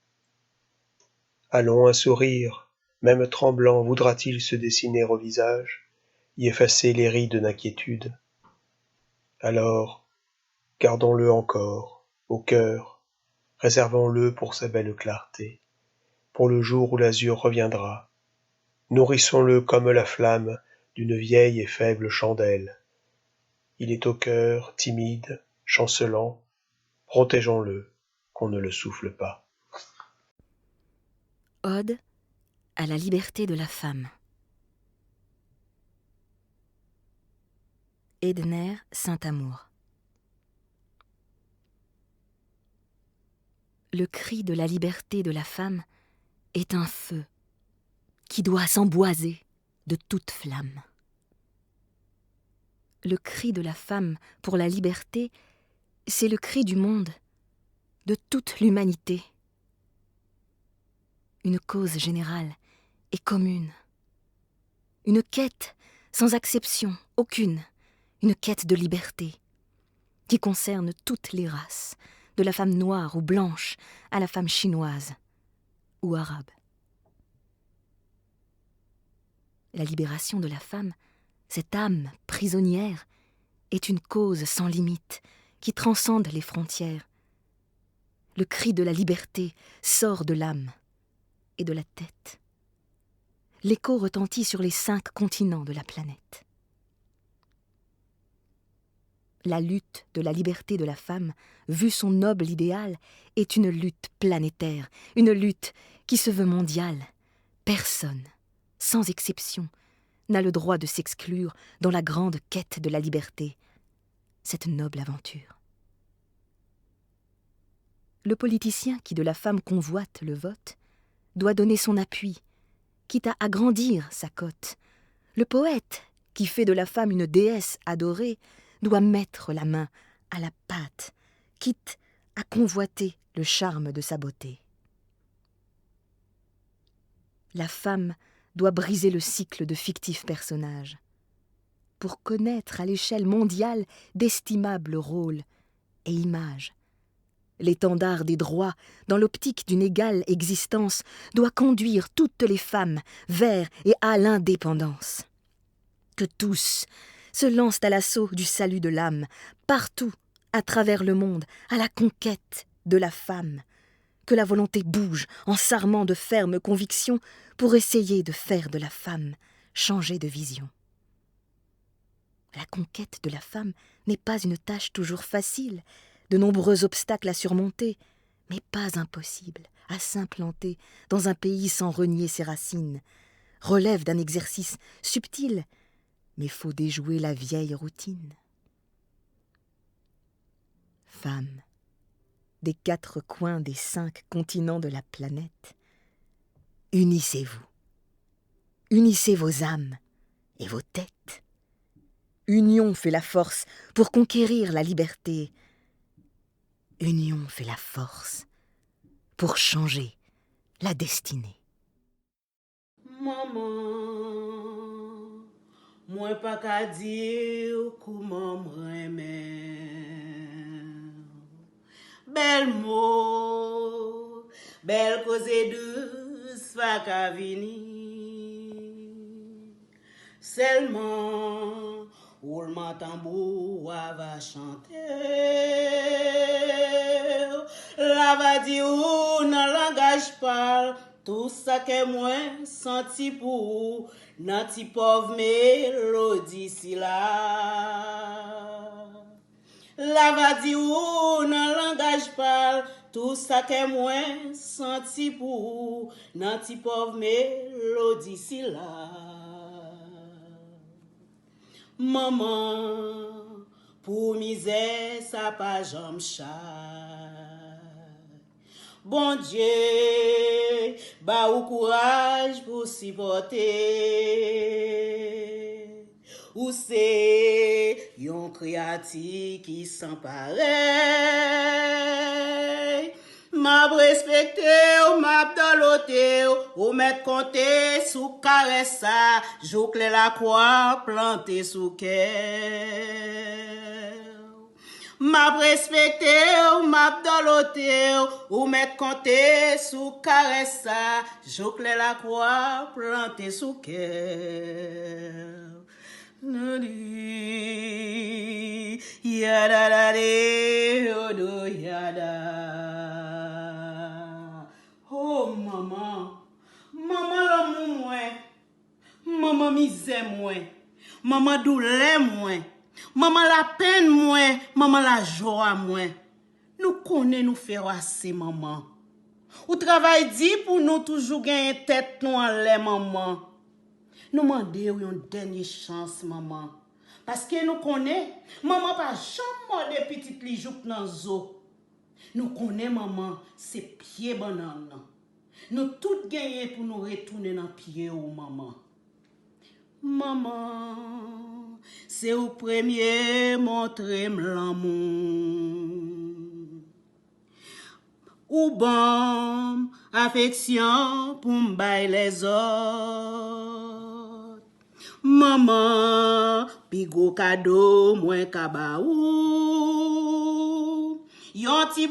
T: Allons, un sourire, même tremblant, voudra-t-il se dessiner au visage, y effacer les rides d'inquiétude? Alors, gardons-le encore, au cœur, réservons-le pour sa belle clarté, pour le jour où l'azur reviendra. Nourrissons-le comme la flamme d'une vieille et faible chandelle. Il est au cœur, timide, chancelant, protégeons-le, qu'on ne le souffle pas.
U: Ode à la liberté de la femme. Edner Saint-Amour. Le cri de la liberté de la femme est un feu qui doit s'emboiser de toute flamme. Le cri de la femme pour la liberté, c'est le cri du monde, de toute l'humanité. Une cause générale et commune. Une quête sans exception aucune, une quête de liberté qui concerne toutes les races, de la femme noire ou blanche à la femme chinoise ou arabe. La libération de la femme, cette âme prisonnière, est une cause sans limite qui transcende les frontières. Le cri de la liberté sort de l'âme et de la tête. L'écho retentit sur les 5 continents de la planète. La lutte de la liberté de la femme, vu son noble idéal, est une lutte planétaire, une lutte qui se veut mondiale. Personne, sans exception, n'a le droit de s'exclure dans la grande quête de la liberté, cette noble aventure. Le politicien qui de la femme convoite le vote doit donner son appui, quitte à agrandir sa cote. Le poète qui fait de la femme une déesse adorée doit mettre la main à la pâte, quitte à convoiter le charme de sa beauté. La femme doit briser le cycle de fictifs personnages pour connaître à l'échelle mondiale d'estimables rôles et images. L'étendard des droits, dans l'optique d'une égale existence, doit conduire toutes les femmes vers et à l'indépendance. Que tous se lancent à l'assaut du salut de l'âme, partout, à travers le monde, à la conquête de la femme. Que la volonté bouge en s'armant de fermes convictions pour essayer de faire de la femme changer de vision. La conquête de la femme n'est pas une tâche toujours facile, de nombreux obstacles à surmonter, mais pas impossible à s'implanter dans un pays sans renier ses racines. Relève d'un exercice subtil, mais faut déjouer la vieille routine. Femmes, des 4 coins des 5 continents de la planète, unissez-vous. Unissez vos âmes et vos têtes. Union fait la force pour conquérir la liberté. Union fait la force pour changer la destinée.
A: Maman, moi pas qu'à dire comment m'aimer. Bel mot, belle cause douce, pas qu'à venir. Seulement, roulement tambour va chanter. La va dire ou dans langage parle. Tout ça que moi senti pour nan ti pauvre mélodie si là. La va dire ou nan langage parle. Tout ça que moi senti pour nan ti pauvre mélodie si là. Maman, pour misère ça pas jambe chat. Bon Dieu, ba ou courage pour supporter. Ou c'est yon créatif qui s'en pareil. M'a respecté ou m'a doloté ou mettre compté sous caresse ça, joucle la croix planté sous cœur. M'a respecté ou m'a doloté ou mettre compté sous caresse ça, joucle la croix planté sous cœur. Yada da de odo yada. Oh maman, maman l'amour moi, maman misère moi, maman douleur moi, maman la peine moi, maman la joie moi. Nous connaissons nous faire assez maman. Ou travail dit pour nous toujours gagner tête nous en l'air maman. Nous demandons une dernière chance maman. Parce que nous connaissons, maman pas jamais de petite li jouk nan zo. Nous connaissons maman, c'est pied banane. Nous tout gagné pour nous retourner dans pied ou maman. Maman, c'est au premier montrer l'amour. Ou bon affection pour m'bailler les autres. Maman, pi gros cadeau moins kaba ou. Yon ti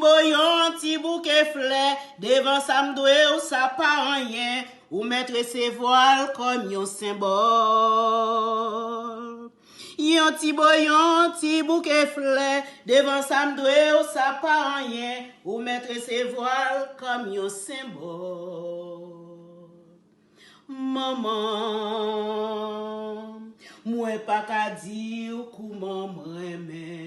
A: bouquet fleur, devant ça m'doué ou ça pas rien, ou mettre ses voiles comme yon symbole. Yon ti bouquet fleur, devant ça m'doué ou ça pas rien, ou mettre ses voiles comme yon symbole. Maman, moi pas qu'à dire comment m'aimer.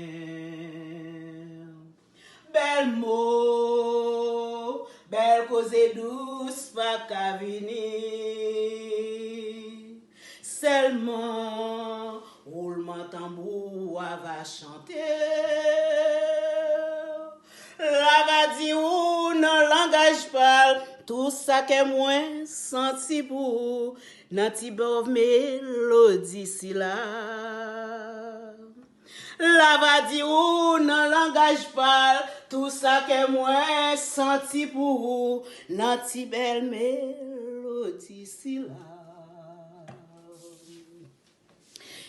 A: Bel mot, belle cause douce, pas qu'à venir. Seulement, roulement tambour va chanter. La va dire ou non langage parle. Tout ça que moi senti pour nan ti bove mélodie si là. La va dire ou nan langage parle. Tout ça que moi senti pour nan ti belle mélodie si là.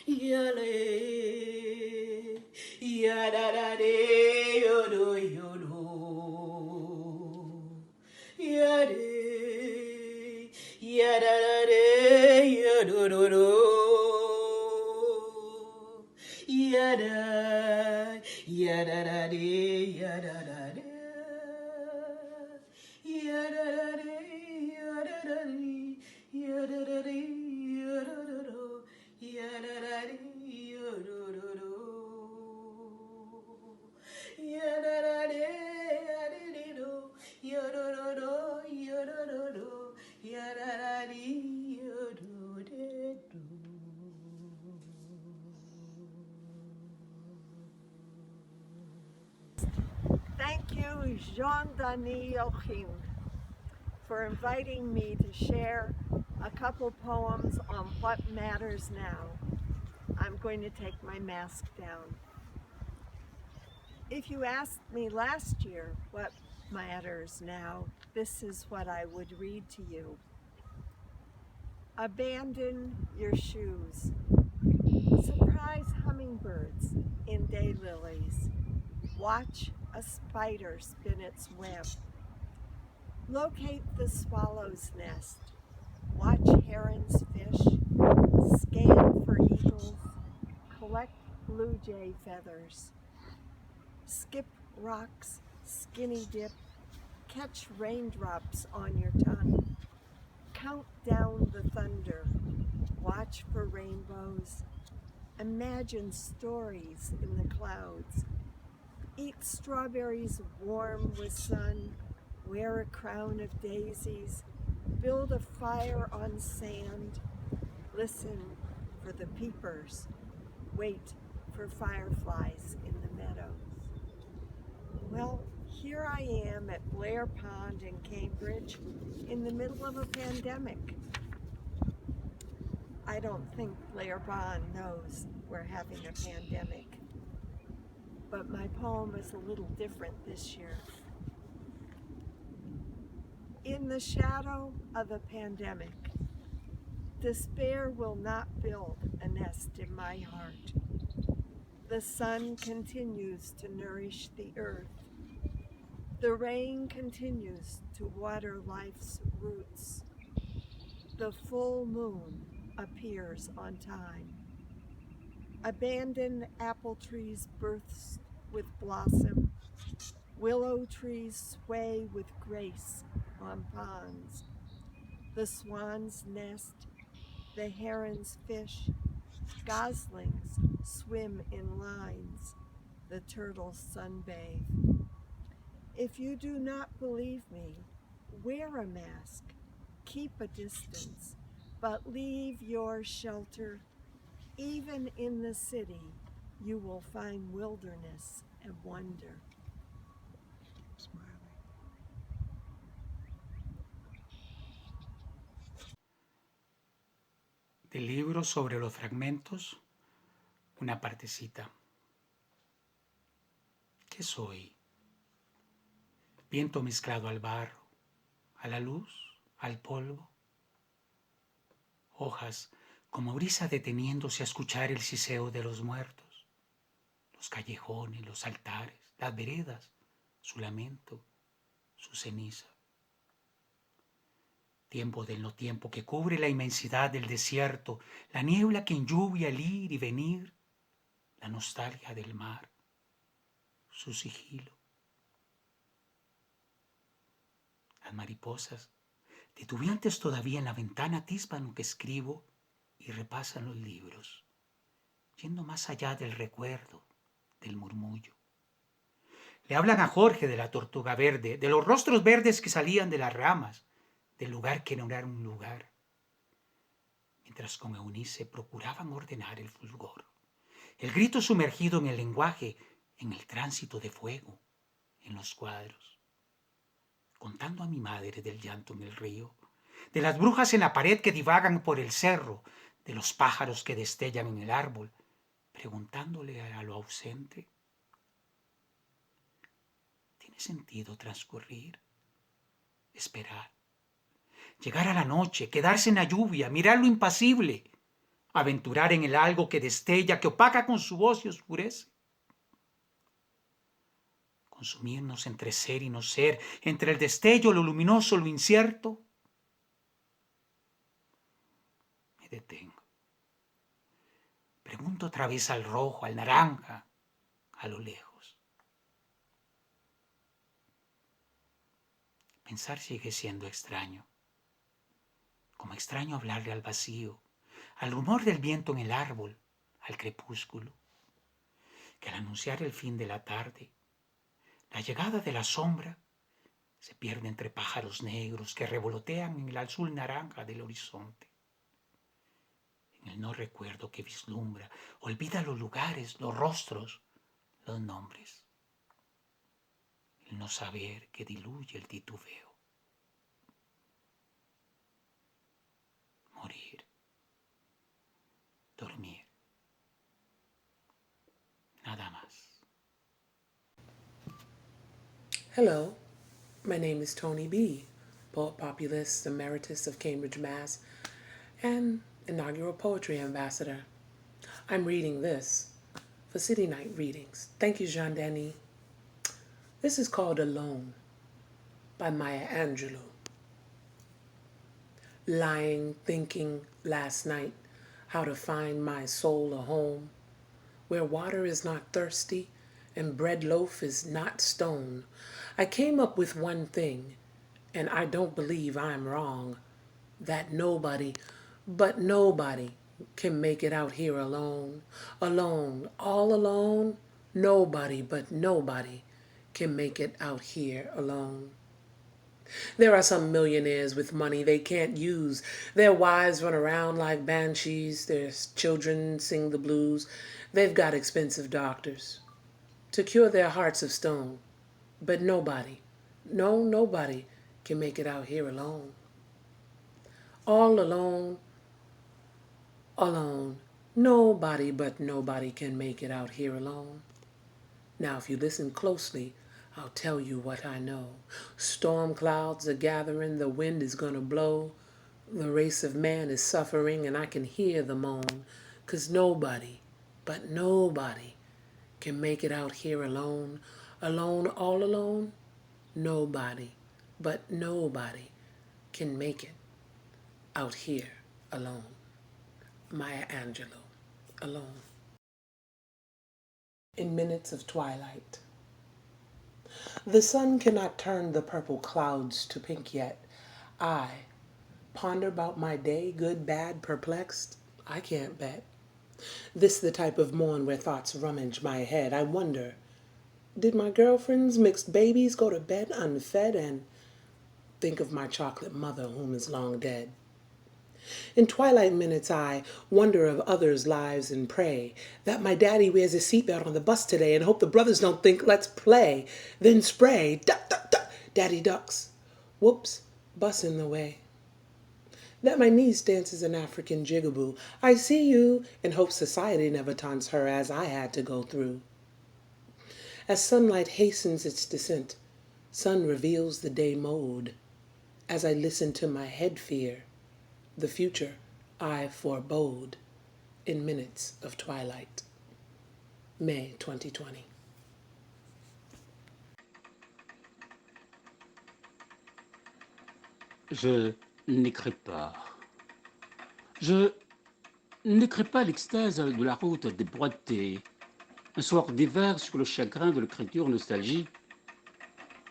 A: Yale, yadadade, yodo yodo. Yade, yadadade, yodododo. Yada, yadadade, yadadade. Yadadade, yadadade, yadadade, yodododo. Yadadade, yodododo. Yadadade, yadidido. Yodododo, yodododo, yadadadi, yododedo.
V: Thank you, Jean-Denis Joachim, for inviting me to share a couple poems on what matters now. I'm I'm going to take my mask down. If you asked me last year what matters now, this is what I would read to you. Abandon your shoes. Surprise hummingbirds in daylilies. Watch a spider spin its web. Locate the swallow's nest. Watch herons fish. Scan for eagles. Collect blue jay feathers. Skip rocks, skinny dip. Catch raindrops on your tongue. Count down the thunder. Watch for rainbows. Imagine stories in the clouds. Eat strawberries warm with sun. Wear a crown of daisies. Build a fire on sand. Listen for the peepers. Wait for fireflies in the meadows. Well, here I am at Blair Pond in Cambridge in the middle of a pandemic. I don't think Blair Pond knows we're having a pandemic, but my poem is a little different this year. In the shadow of a pandemic, despair will not build a nest in my heart. The sun continues to nourish the earth. The rain continues to water life's roots. The full moon appears on time. Abandoned apple trees burst with blossom. Willow trees sway with grace on ponds. The swans nest, the herons fish, goslings swim in lines, the turtles sunbathe. If you do not believe me, wear a mask, keep a distance, but leave your shelter. Even in the city, you will find wilderness and wonder.
B: Del libro Sobre los fragmentos, una partecita. ¿Qué soy? Viento mezclado al barro, a la luz, al polvo. Hojas como brisa deteniéndose a escuchar el siseo de los muertos. Los callejones, los altares, las veredas, su lamento, su ceniza. Tiempo del no tiempo que cubre la inmensidad del desierto, la niebla que enlluvia el ir y venir, la nostalgia del mar, su sigilo. Las mariposas, detuvientes todavía en la ventana, atisban lo que escribo y repasan los libros, yendo más allá del recuerdo, del murmullo. Le hablan a Jorge de la tortuga verde, de los rostros verdes que salían de las ramas, del lugar que no era un lugar, mientras con Eunice procuraban ordenar el fulgor, el grito sumergido en el lenguaje, en el tránsito de fuego, en los cuadros, contando a mi madre del llanto en el río, de las brujas en la pared que divagan por el cerro, de los pájaros que destellan en el árbol, preguntándole a lo ausente. ¿Tiene sentido transcurrir, esperar? Llegar a la noche, quedarse en la lluvia, mirar lo impasible, aventurar en el algo que destella, que opaca con su voz y oscurece. Consumirnos entre ser y no ser, entre el destello, lo luminoso, lo incierto. Me detengo. Pregunto otra vez al rojo, al naranja, a lo lejos. Pensar sigue siendo extraño. Como extraño hablarle al vacío, al rumor del viento en el árbol, al crepúsculo, que al anunciar el fin de la tarde, la llegada de la sombra se pierde entre pájaros negros que revolotean en el azul naranja del horizonte. En el no recuerdo que vislumbra, olvida los lugares, los rostros, los nombres. El no saber que diluye el titubeo. Morir, dormir,
C: Hello, my name is Tony B., Poet Populist Emeritus of Cambridge, Mass., and inaugural Poetry Ambassador. I'm reading this for City Night Readings. Thank you, Jean Denis. This is called Alone by Maya Angelou. Lying, thinking last night how to find my soul a home where water is not thirsty and bread loaf is not stone. I came up with one thing, and I don't believe I'm wrong, that nobody, but nobody, can make it out here alone. Alone, all alone, nobody, but nobody can make it out here alone. There are some millionaires with money they can't use. Their wives run around like banshees. Their children sing the blues. They've got expensive doctors to cure their hearts of stone. But nobody, no, nobody can make it out here alone. All alone, alone. Nobody but nobody can make it out here alone. Now, if you listen closely, I'll tell you what I know. Storm clouds are gathering, the wind is gonna blow. The race of man is suffering, and I can hear the moan. 'Cause nobody, but nobody, can make it out here alone. Alone, all alone? Nobody, but nobody, can make it out here alone. Maya Angelou, Alone. In minutes of twilight. The sun cannot turn the purple clouds to pink yet. I ponder about my day, good, bad, perplexed. I can't bet. This the type of morn where thoughts rummage my head. I wonder, did my girlfriend's mixed babies go to bed unfed? And think of my chocolate mother whom is long dead. In twilight minutes I wonder of others' lives and pray that my daddy wears his seatbelt on the bus today and hope the brothers don't think let's play. Then spray, duck, duck, duck, daddy ducks. Whoops, bus in the way. That my niece dances an African jigaboo. I see you and hope society never taunts her as I had to go through. As sunlight hastens its descent, sun reveals the day mode. As I listen to my head fear, the future I forebode in minutes of twilight. May 2020.
D: Je n'écris pas. Je n'écris pas l'extase de la route débroitée, un soir d'hiver sur le chagrin de l'écriture nostalgie,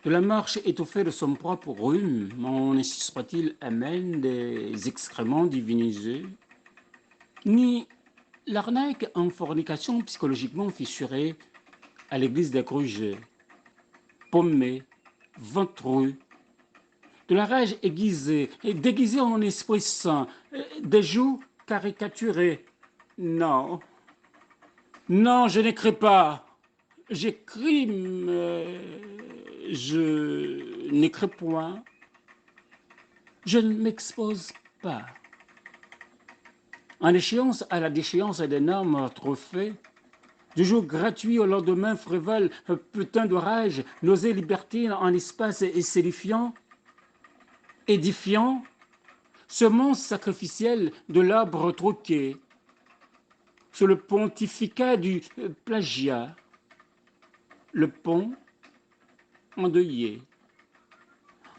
D: de la marche étouffée de son propre rhume, mon ainsi soit-il amène des excréments divinisés, ni l'arnaque en fornication psychologiquement fissurée à l'église des Grugets, paumé, ventreux, de la rage aiguisée et déguisée en esprit saint, des joues caricaturées. Non, non, je n'écris pas. J'écris, mais je n'écris point. Je ne m'expose pas. En échéance à la déchéance d'énormes trophées, du jour gratuit au lendemain frivole, putain de rage, nausée libertine en espace essélifiant, édifiant, semence sacrificielle de l'arbre troqué, sous le pontificat du plagiat, le pont endeuillé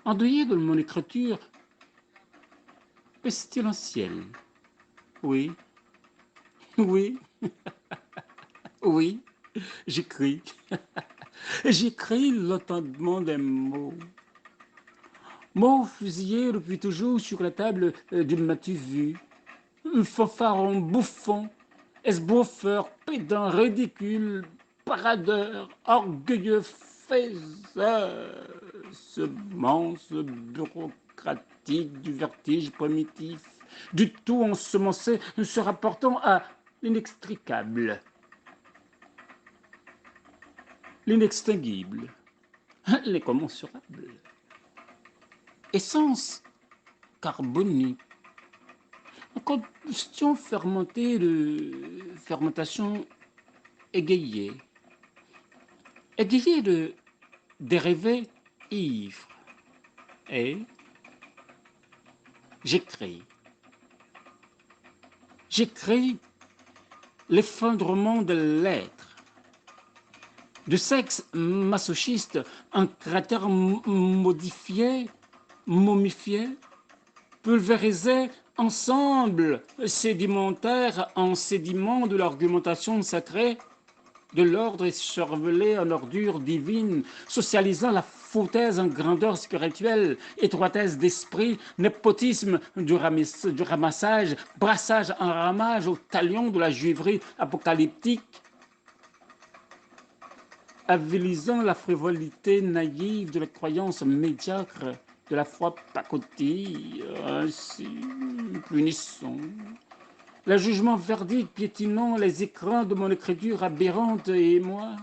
D: de mon écriture pestilentielle. Oui, oui, oui, j'écris. J'écris l'entendement des mots. Mots fusillés depuis toujours sur la table d'une m'as-tu vu. Fanfaron, bouffon, esbroffeur, pédant, ridicule, paradeur, orgueilleux, faiseur, semence bureaucratique du vertige primitif, du tout ensemencé se rapportant à l'inextricable, l'inextinguible, l'incommensurable. Essence carbonique, combustion fermentée de fermentation égayée de dérivés ivre et j'écris. J'écris l'effondrement de l'être. Du sexe masochiste, un cratère modifié, momifié, pulvérisé, ensemble sédimentaire en sédiment de l'argumentation sacrée, de l'ordre échevelé en ordure divine, socialisant la foutaise en grandeur spirituelle, étroitesse d'esprit, népotisme du ramassage, brassage en ramage au talion de la juiverie apocalyptique, avilisant la frivolité naïve de la croyance médiocre, de la foi pacotille, ainsi punissant. Le jugement verdict piétinant les écrans de mon écriture aberrante et moi,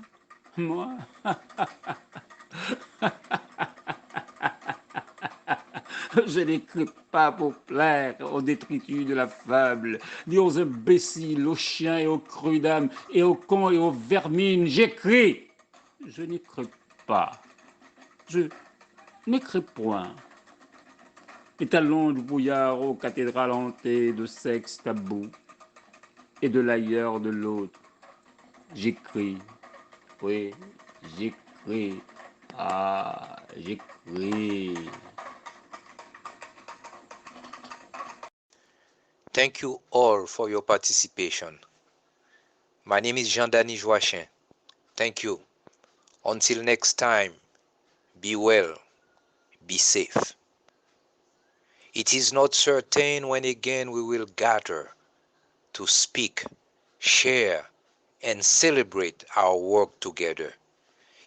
D: je n'écris pas pour plaire aux détritus de la fable, ni aux imbéciles, aux chiens et aux crues d'âme, et aux cons et aux vermines. J'écris, je n'écris pas, je n'écris point. Étalon du brouillard aux cathédrales hantées de sexe tabou et de l'ailleurs de l'autre. J'écris, oui, j'écris, ah, j'écris.
F: Thank you all for your participation. My name is Jean-Denis Joachim. Thank you. Until next time, be well, be safe. It is not certain when again we will gather to speak, share, and celebrate our work together.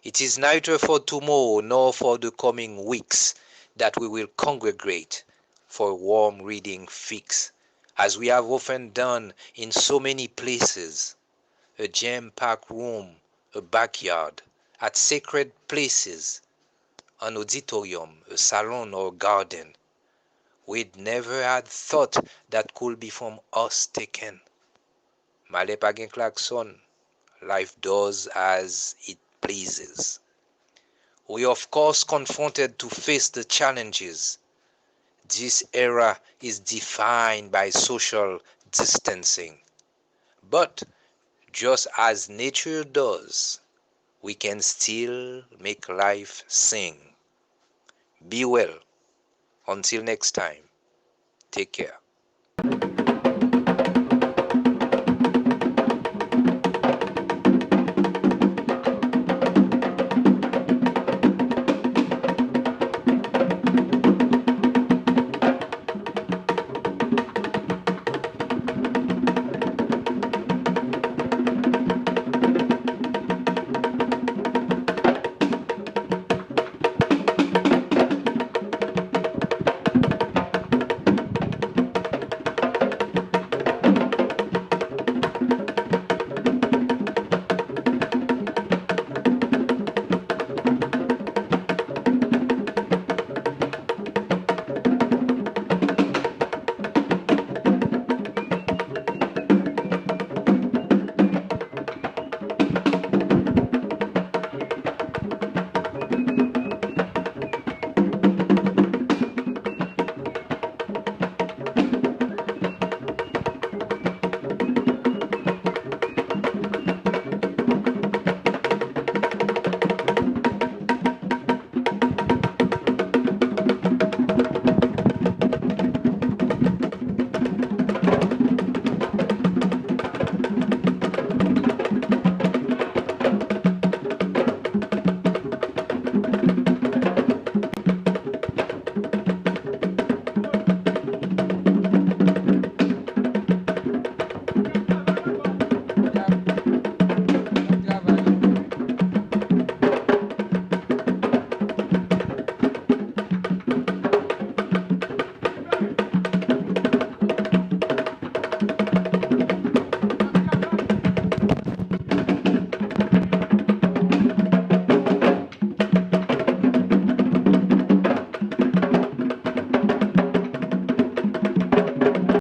F: It is neither for tomorrow nor for the coming weeks that we will congregate for a warm reading fix, as we have often done in so many places, a jam-packed room, a backyard, at sacred places, an auditorium, a salon or garden. We'd never had thought that could be from us taken. Malè pa gen klakson, life does as it pleases. We of course confronted to face the challenges. This era is defined by social distancing. But just as nature does, we can still make life sing. Be well. Until next time, take care.